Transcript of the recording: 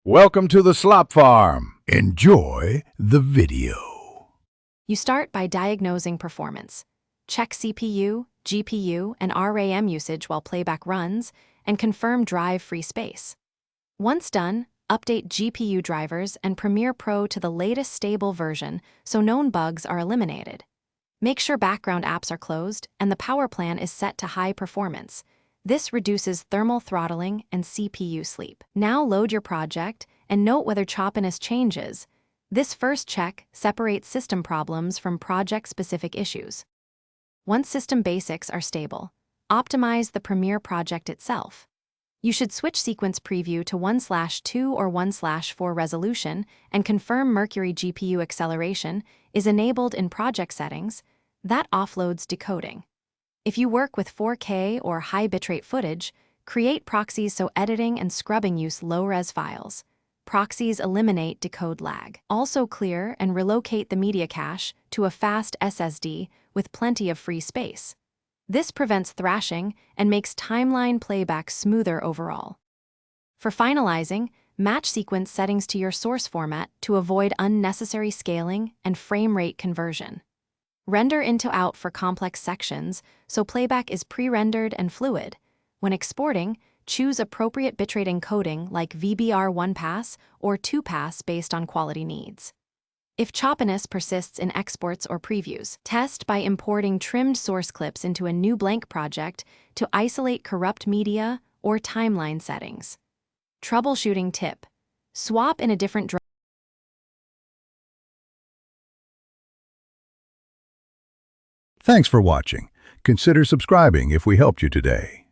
Welcome to the Slop Farm. Enjoy the video. You start by diagnosing performance. Check CPU, GPU, and RAM usage while playback runs, and confirm drive-free space. Once done, update GPU drivers and Premiere Pro to the latest stable version so known bugs are eliminated. Make sure background apps are closed and the power plan is set to high performance. This reduces thermal throttling and CPU sleep. Now load your project and note whether choppiness changes. This first check separates system problems from project-specific issues. Once system basics are stable, optimize the Premiere project itself. You should switch sequence preview to 1/2 or 1/4 resolution and confirm Mercury GPU acceleration is enabled in project settings. That offloads decoding. If you work with 4K or high bitrate footage, create proxies so editing and scrubbing use low-res files. Proxies eliminate decode lag. Also clear and relocate the media cache to a fast SSD with plenty of free space. This prevents thrashing and makes timeline playback smoother overall. For finalizing, match sequence settings to your source format to avoid unnecessary scaling and frame rate conversion. Render into out for complex sections so playback is pre-rendered and fluid. When exporting, choose appropriate bitrate encoding like VBR 1-pass or 2-pass based on quality needs. If choppiness persists in exports or previews, test by importing trimmed source clips into a new blank project to isolate corrupt media or timeline settings. Troubleshooting tip: swap in a different Thanks for watching. Consider subscribing if we helped you today.